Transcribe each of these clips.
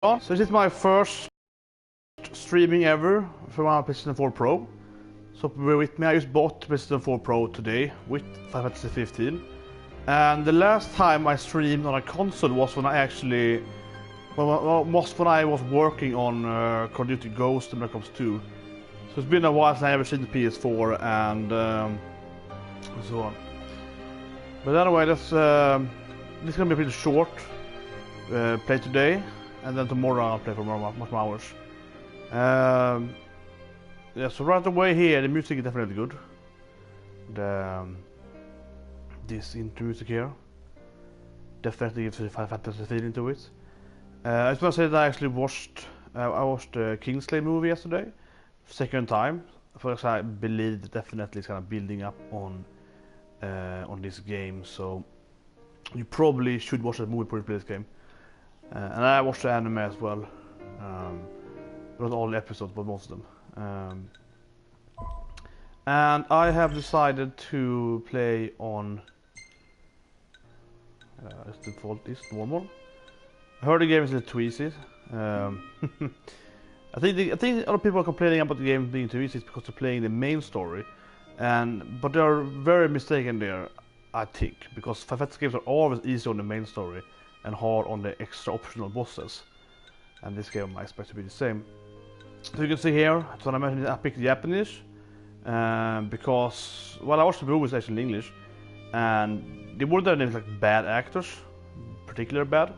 So this is my first streaming ever for my PlayStation 4 Pro. So bear with me, I just bought PlayStation 4 Pro today with Final Fantasy 15. And the last time I streamed on a console was when I actually... was when I was working on Call of Duty Ghost and Black Ops 2. So it's been a while since I ever seen the PS4 and so on. But anyway, this is gonna be a pretty short play today. And then tomorrow I'll play for much more hours. Yeah, so right away here, the music is definitely good. This intro music here definitely gives a Final Fantasy feeling to it. I just want to say that I actually watched the Kingsley movie yesterday, second time. First, I believe that definitely it's kind of building up on this game. So you probably should watch that movie before you play this game. And I watched the anime as well. Not all the episodes, but most of them. And I have decided to play on the default is normal. I heard the game is a little too easy. I think a lot of people are complaining about the game being too easy because they're playing the main story, but they are very mistaken there, I think, because Final Fantasy games are always easy on the main story and hard on the extra optional bosses, and this game I expect to be the same. So you can see here, so when I mentioned I picked Japanese because I watched the movies actually in English, and they weren't named like bad actors, particularly bad,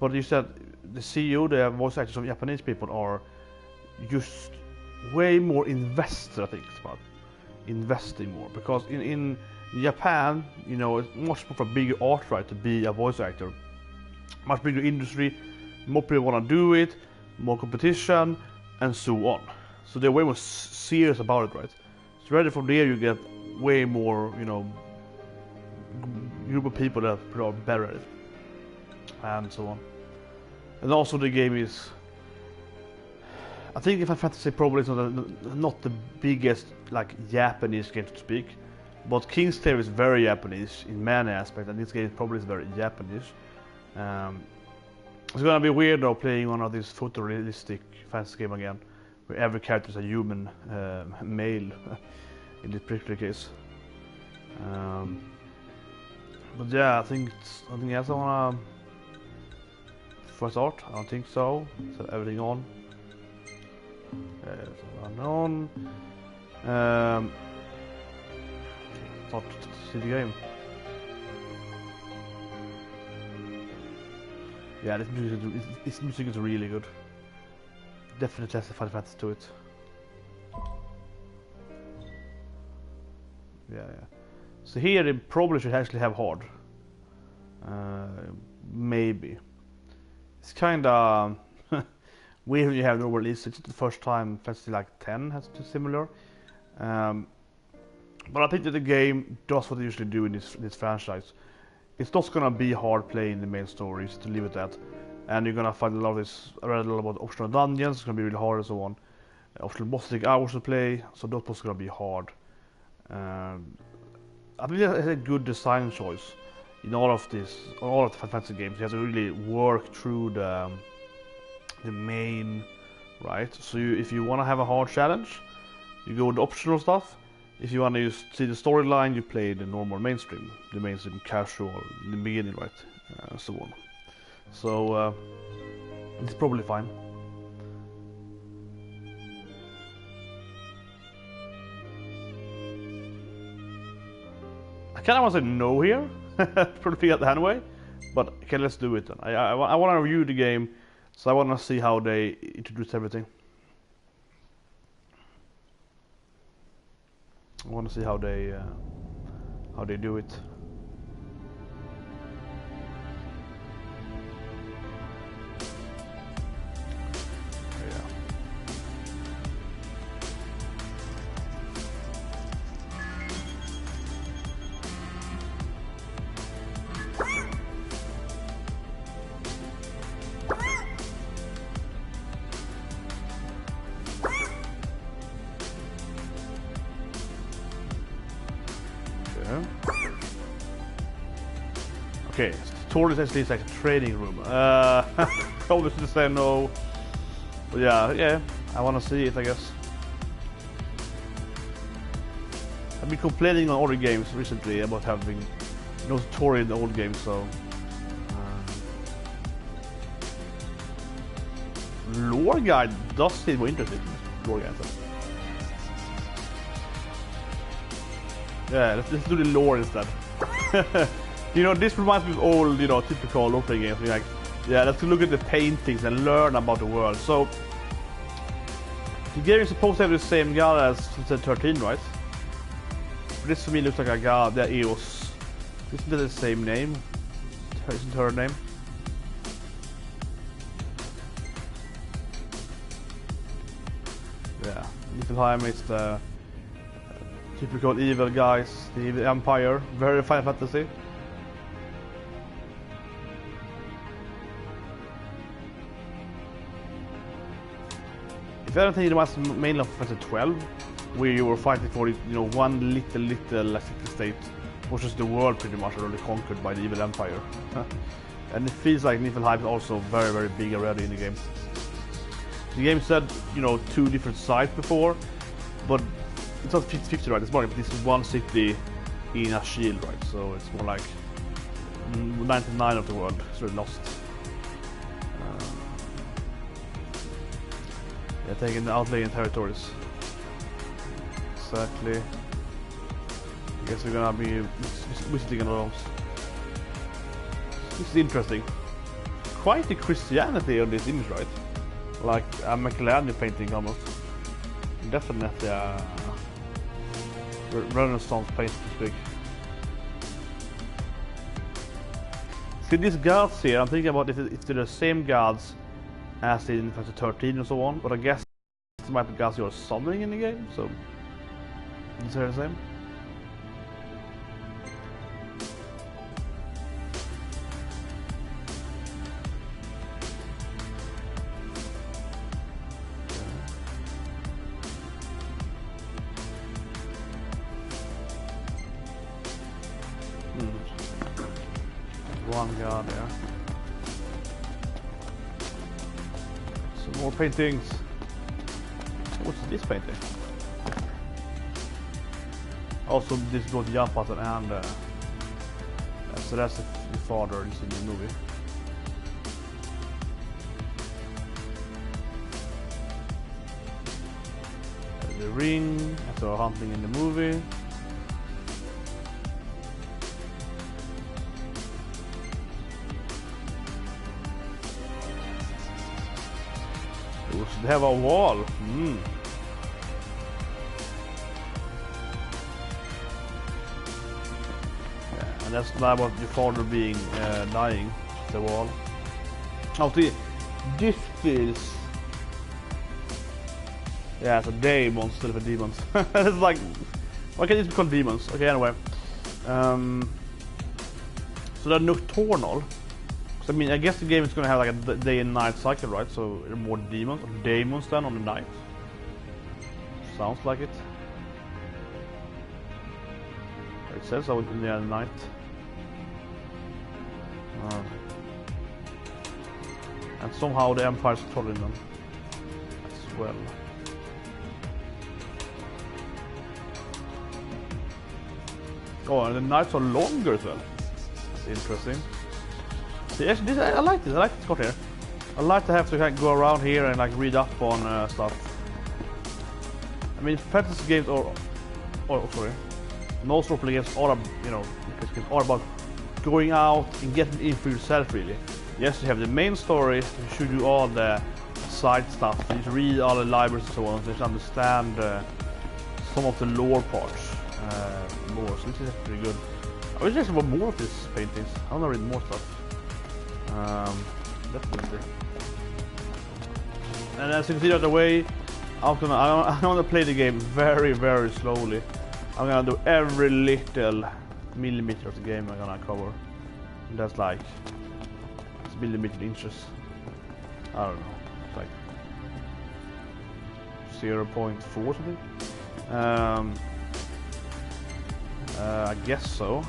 but you said the CEO, the voice actors of Japanese people are just way more invested. I think it's about investing more, because in Japan, you know, it's much more of a bigger art, right, to be a voice actor. Much bigger industry, more people want to do it, more competition, and so on. So they're way more serious about it, right? So right from there you get way more, you know, group of people that are better at it, and so on. And also the game is, I think Final Fantasy probably is not the biggest like Japanese game to speak, but King's Tale is very Japanese in many aspects, and this game probably is very Japanese. It's gonna be weird though playing one of these photorealistic fantasy game again, where every character is a human male in this particular case. But yeah, I think else I wanna first start. I don't think so. Set everything on. Unknown. Start to see the game. Yeah, this music is really good. Definitely has the Final Fantasy to it. Yeah. So here they probably should actually have hard. Maybe. It's kinda weird when you have no release. It's the first time Fantasy like 10 has been similar. But I think that the game does what they usually do in this franchise. It's not gonna be hard playing the main stories, to leave it at, and you're gonna find a lot of this. I read a lot about optional dungeons. It's gonna be really hard and so on. Optional bosses take hours to play, so those bosses are gonna be hard. I think it's a good design choice in all of the Final Fantasy games. You have to really work through the main, right? So if you want to have a hard challenge, you go with the optional stuff. If you want to see the storyline, you play the normal mainstream, casual in the beginning, right? So on. So it's probably fine. I kind of want to say no here, probably figure out the hand way, but okay, let's do it then. I want to review the game, so I want to see how they introduce everything. I want to see how they do it. Okay, Tor is actually like a training room. probably should say no. But yeah, I wanna see it, I guess. I've been complaining on other games recently about having no story in the old games, so... Lore guide does seem more interesting. Lore guide, so. Yeah, let's do the lore instead. You know, this reminds me of old, you know, typical role-playing games. Like, yeah, let's look at the paintings and learn about the world. So, the game is supposed to have the same god as 13, right? This for me looks like a god, the Eos. Isn't that the same name? Isn't her name? Yeah, Niflheim is the typical evil guys, the evil empire, very Final Fantasy. If anything, it was mainly of Final Fantasy 12, where you were fighting for, you know, one little city state, which is the world pretty much already conquered by the evil empire. And it feels like Niflheim is also very big already in the game. The game said, you know, 2 different sides before, but it's not 50-50, right? It's more like this one city in a shield, right? So it's more like 99 of the world is really lost. Yeah, taking the outlying territories. Exactly. I guess we're gonna be visiting a lot of those. This is interesting. Quite the Christianity on this image, right? Like a Michelangelo painting almost. Definitely a Renaissance paint to speak. See these gods here, I'm thinking about if they're the same gods as in Final Fantasy 13 and so on, but I guess it might be gods you're summoning in the game, so is that the same? One god there. Some more paintings. What's this painting? Also, this goes jump button and so that's the father is in the movie. The ring, so hunting in the movie. They have a wall. Yeah, and that's not about your father being dying. The wall. Oh, see, this feels. Yeah, it's a demon instead of a demons. It's like, why can't these become demons? Okay, anyway. So they're nocturnal. I mean, I guess the game is going to have like a day and night cycle, right? So there are more demons then on the night. Sounds like it. It says so in the night. And somehow the Empire's controlling them as well. Oh, and the nights are longer as well. That's interesting. See, actually, I like this. I like this card here. I like to have to go around here and like read up on stuff. I mean, fantasy games sorry, most role play games are, you know, are about going out and getting in for yourself. Really, yes, you have the main story. You should do all the side stuff. You should read all the libraries and so on, so you should understand some of the lore parts more. So this is pretty good. I wish there's more of these paintings. I want to read more stuff. Definitely. And as you can see right away, I'm gonna play the game very slowly. I'm gonna do every little millimeter of the game I'm gonna cover. And that's like it's millimeter inches. I don't know, it's like 0.4 something. I guess so.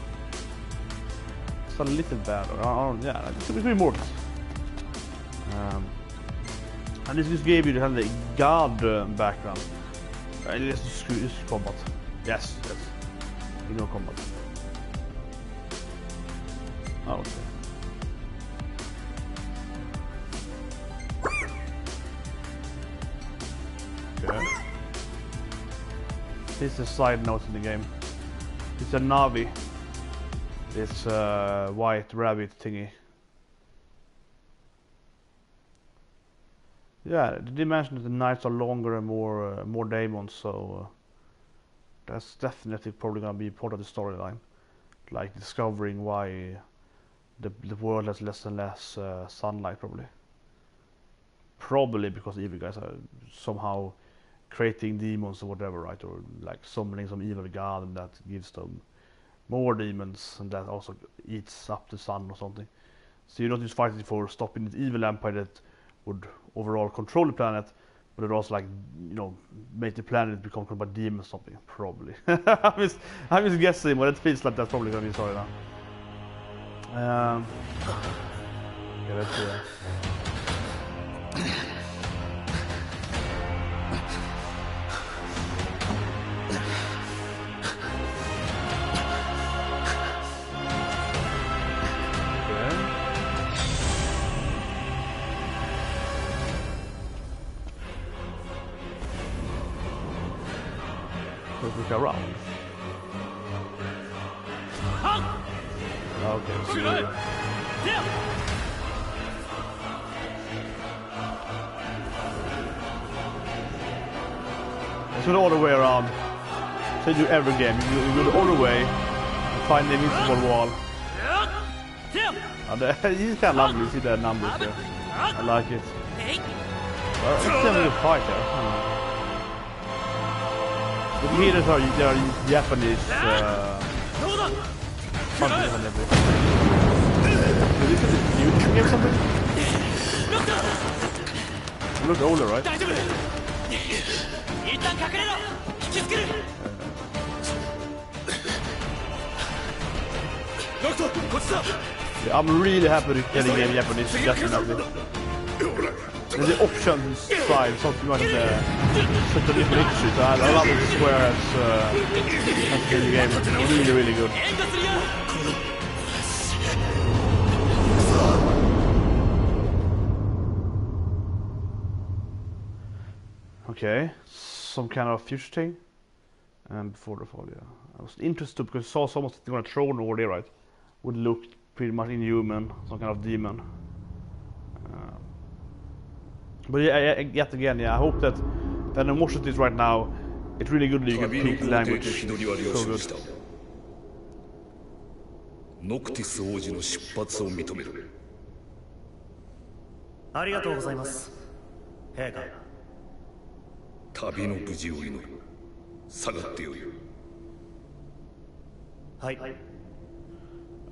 It's a little better. Yeah, it could be more. And this gave you the kind of god background. Let's just combat. Yes, yes. Ignore combat. Oh, okay. Okay. This is a side note in the game. It's a Navi. This white rabbit thingy. Yeah, they did mention that the nights are longer and more demons, so that's definitely probably gonna be part of the storyline, like discovering why the world has less and less sunlight, probably because evil guys are somehow creating demons or whatever, right? Or like summoning some evil god, and that gives them more demons, and that also eats up the sun or something. So you're not just fighting for stopping the evil empire that would overall control the planet, but it also, like, you know, make the planet become controlled by demons or something, probably. I'm just guessing, but it feels like that's probably gonna be a story now. Okay, let's see. Look around. Okay, so it's the other way around. So you do every game. You go the other way and find the invisible wall. And it's kind of lovely. You see the numbers there. I like it. Well, it's a fight here. The healers are Japanese punches and everything. Did this is new game something? You look older, right? Yeah, I'm really happy to get a game Japanese, definitely. There's the options side, something like such a different issue. So I love it square as the game. It's really, really good. Okay, some kind of future thing. And before the fall, yeah. I was interested because I saw someone sitting on a throne over there, right? Would look pretty much inhuman, some kind of demon. But yeah, yet again, yeah, I hope that the animosity is right now, it's really good that you can speak the language so good.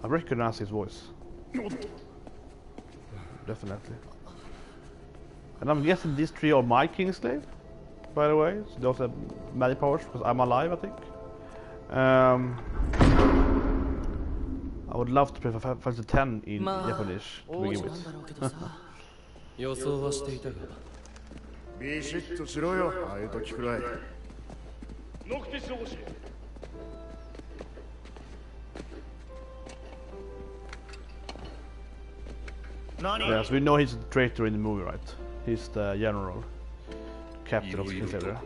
I recognize his voice. Definitely. And I'm guessing these three are my Kingslave, by the way. So they also have magic powers because I'm alive, I think. I would love to play Final Fantasy 10 in Japanese to begin with. Yes, we know he's a traitor in the movie, right? He's the general, captain of the Confederate.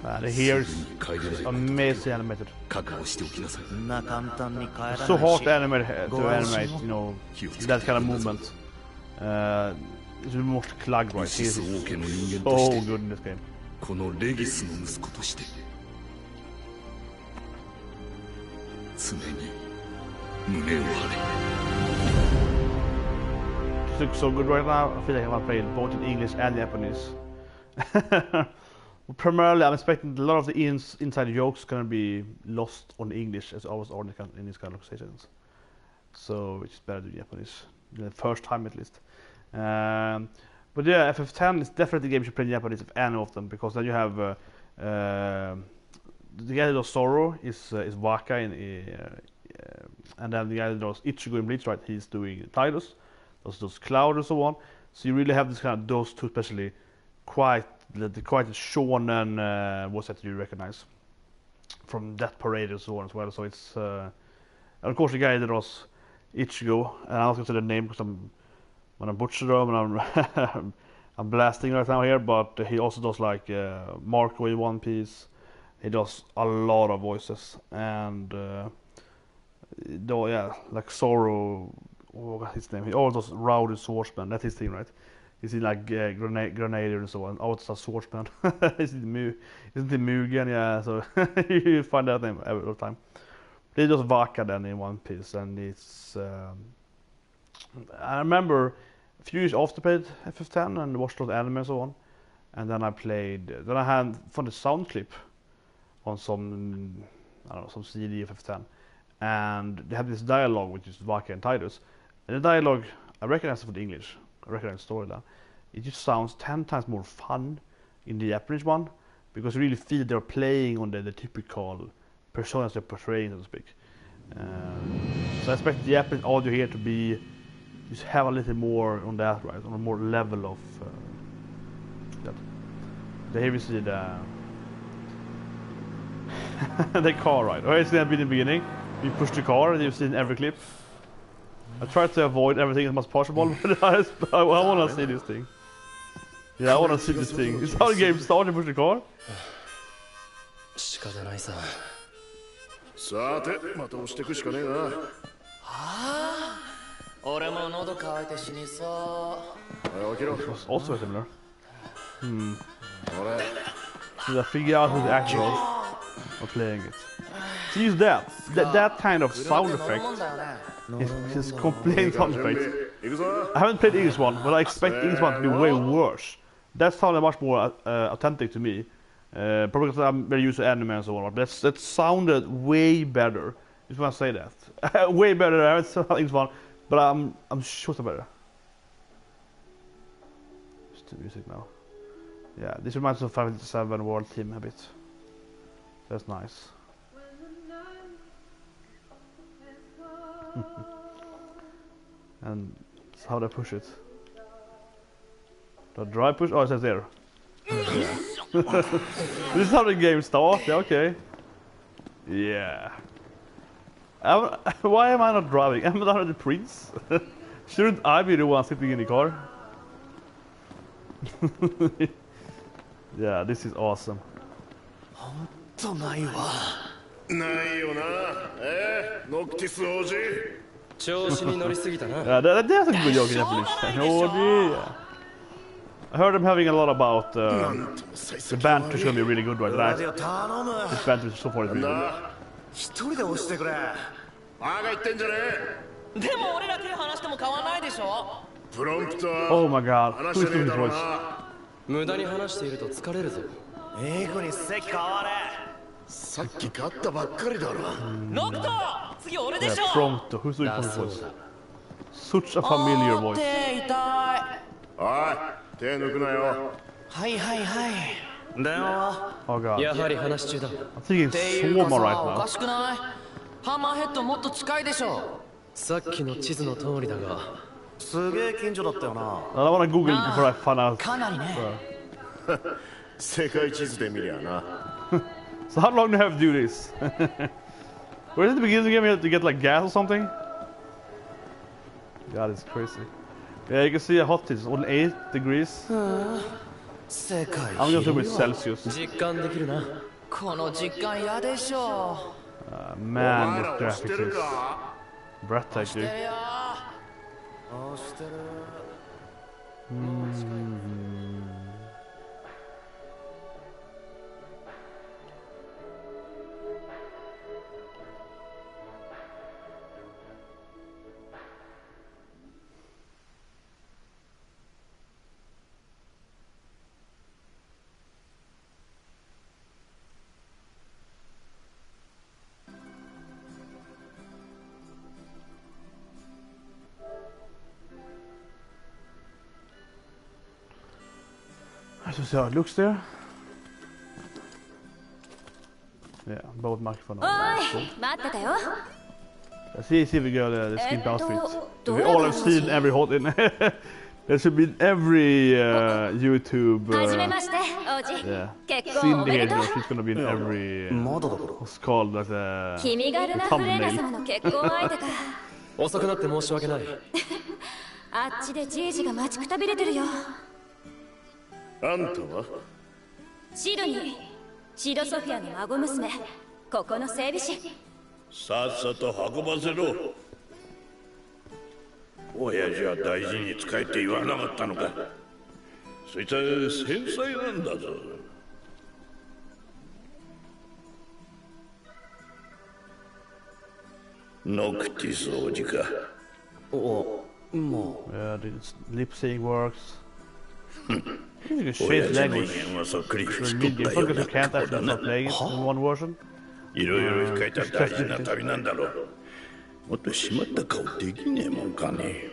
The hair is amazing animated. So hard to animate, you know, that kind of movement. It's most Klug, right? He is so good in this game. It looks so good right now. I feel like I want to play it both in English and Japanese. Primarily, I'm expecting a lot of the inside jokes gonna be lost on English, as always are in these kind of conversations. So it's better to do Japanese, the first time at least. But yeah, FF10 is definitely a game you should play in Japanese if any of them, because then you have the guy that does Sorrow is Waka, and then the guy that does Ichigo in Bleach, right? He's doing Tidus, those Cloud and so on. So you really have this kind of those two, especially quite shonen voice that you recognize from Death Parade and so on as well. So it's and of course the guy that does Ichigo, and I was gonna say the name because when I'm butchering them and I'm blasting right now here, but he also does like Marco in One Piece. He does a lot of voices, and though yeah, like Sorrow, what's his name? He also does Rowdy Swordsman. That's his thing, right? He's in like Grenadier and so on. Oh, it's a swordsman. Isn't it Mugen? Yeah, so you find that name every time. They just Vaka then in One Piece, and it's. I remember a few years after I played FF10 and watched all the anime and so on, and then I had found a sound clip on some CD of FF10, and they had this dialogue which is Vaka and Tidus, and the dialogue I recognize it from the English. I recognize the storyline. It just sounds 10 times more fun in the Japanese one, because you really feel they're playing on the typical personas they're portraying, so to speak. So I expect the Japanese audio here to be just have a little more on that, right? On a more level of that. Here we see the the car, right? Oh, it's gonna be in the beginning. You push the car, and you've seen every clip. I try to avoid everything as much as possible, but I want to see this thing. Yeah, I want to see this thing. Is how the game starts, you push the car? This was also similar. So I figure out who's the actor of playing it. So use that kind of sound effect. It's complete sound effect. I haven't played English one, but I expect English one to be way worse. That sounded much more authentic to me. Probably because I'm very used to anime and so on. But that sounded way better. Just want to say that. Way better. I haven't seen English one, but I'm sure it's better. Just the music now. Yeah, this reminds me of 557 World Team a bit. That's nice. And that's how they push it. The dry push? Oh, it says there. Yeah. This is how the game starts. Yeah, okay. Yeah. Why am I not driving? Am I not the prince? Shouldn't I be the one sitting in the car? Yeah, this is awesome. Yeah, that's a good joke in Japanese. Yeah. I heard them having a lot about the banter is going to be really good, right? This banter so far is really good. Oh my god, who is doing his voice? Yeah, Prompto, who's doing his voice? Such a familiar voice. Oh god. I'm thinking Soma right now. I don't want to Google it before I find out. So how long do you have to do this? Where is it the beginning of the game? You have to get like gas or something? God, it's crazy. Yeah, you can see a hot test on 8 degrees. I'm going to with Celsius. Man, this graphics is breathtaking. Let's see how it looks there. Yeah, both microphones. Let's see if we got the skin outfits. We all have seen every hot in. There should be every YouTube. Yeah, scene here. She's gonna be in every. What's called as a thumbnail. 遅くなって申し訳ない。あっちでじいじが待ちくたびれてるよ。あんたは？シドニー、シドソフィアの孫娘、ここの整備士。さっさと運ばせろ。親父は大事に使えって言わなかったのか。そいつは繊細なんだぞ。ノクティス王子か。お、もう。Yeah, the lip sync works. You can change language. Because you can't actually start playing it in one version. いろいろ控えた大事な旅なんだろう。もっとしまった顔できねえもんかね。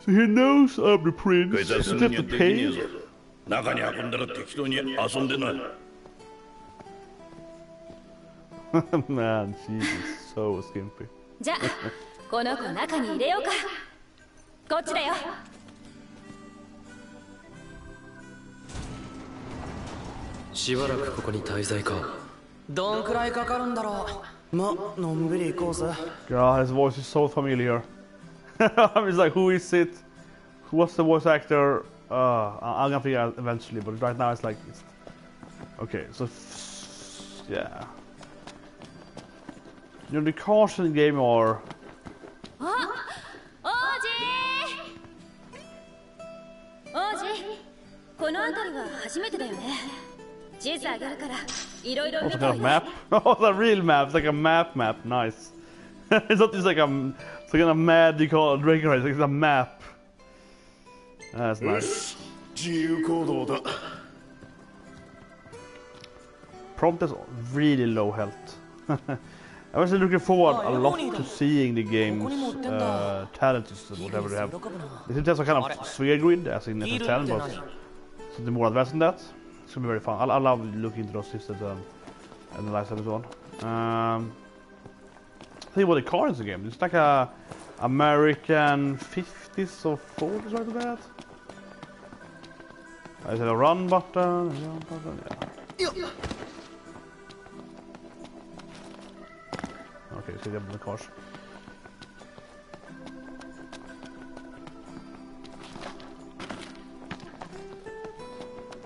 So he knows I'm the prince. Is that the pain? 中に運んだら適当に遊んでな。Man, she is so skimpy. じゃあ、この子中に入れようか。こっちだよ。しばらくここに滞在か。どんくらいかかるんだろう。ま、のんびり行こうぜ。God, his voice is so familiar. I was like, who is it? What's the voice actor? I'm gonna figure out eventually, but right now it's like, okay. So, yeah. You know, the cars in the game are. What's kind of map? Oh, it's a real map. It's like a map. Nice. It's not just like it's like a magical regular. It's like a map. That's nice. Prompt is really low health. I was looking forward a lot to seeing the game's talent system, whatever they have. They seem to have some kind of sphere grid, as in the talent, but something more advanced than that. It's gonna be very fun. I love looking into those systems and analyze them and so on. I think what the car is the game. It's like a American 50s or 40s, right? That. Is it a run button? Yeah. Okay, so the cars.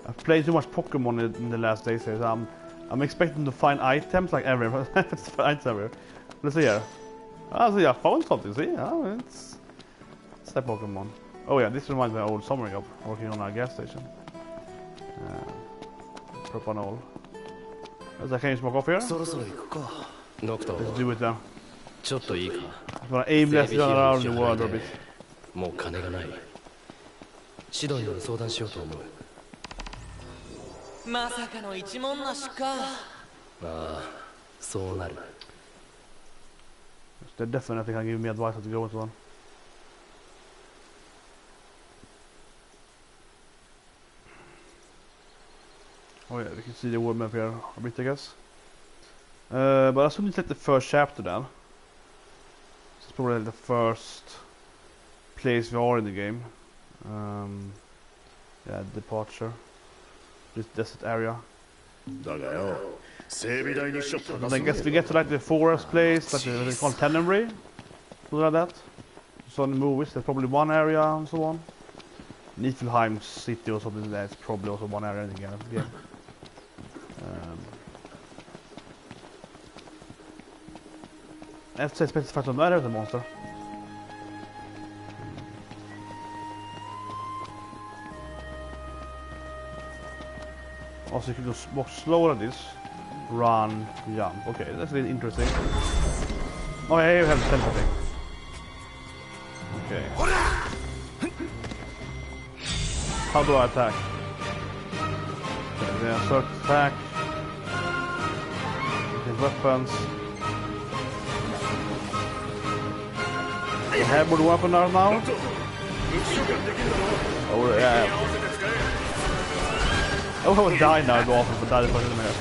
I've played too much Pokemon in the last days, so I'm expecting to find items like everywhere. Items everywhere. Let's see here. Ah, see, I found something. See, it's that Pokemon. Oh yeah, this reminds me of old summer job working on a gas station. Propanol. Can you smoke off here? Let's do it now. I'm gonna aimless run around the world a bit. もう金がない。シドニーに相談しようと思う。まさかの一文なしか。ああ、そうなる。They definitely can give me advice how to go into one. Oh yeah, we can see the world map here a bit, I guess. But I assume it's like the first chapter then. It's probably like the first place we are in the game. Yeah, departure. This desert area. And I guess we get to like the forest place, like the called Tenenbury, something like that. saw in the movies. There's probably one area and so on. Niflheim City or something like that. It's probably also one area in the game. I have to specify some area of the monster. Also, you can just walk slower like this. Run, jump. Okay, that's really interesting. Oh, yeah, you have telepathy. Okay. How do I attack? Okay, then start attack. Okay, weapons. I have one weapon now. Oh, yeah. Oh, I would die now, it'd be awful, but die the first minute.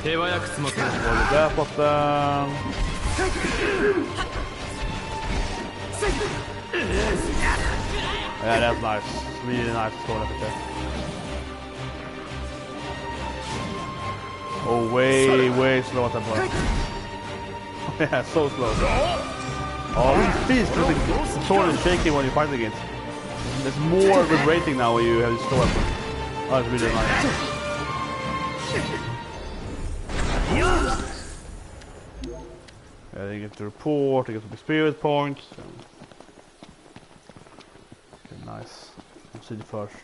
Roll that button. Yeah, that's nice. Really nice to score that there. Oh, way slow at that point. Yeah, so slow. Oh, his feet the sword is shaking when you fight against. There's more vibrating now when you have this sword. Oh, it's really nice. Yeah, you get the report, you get the spirit points. Okay, nice. Let's see the first.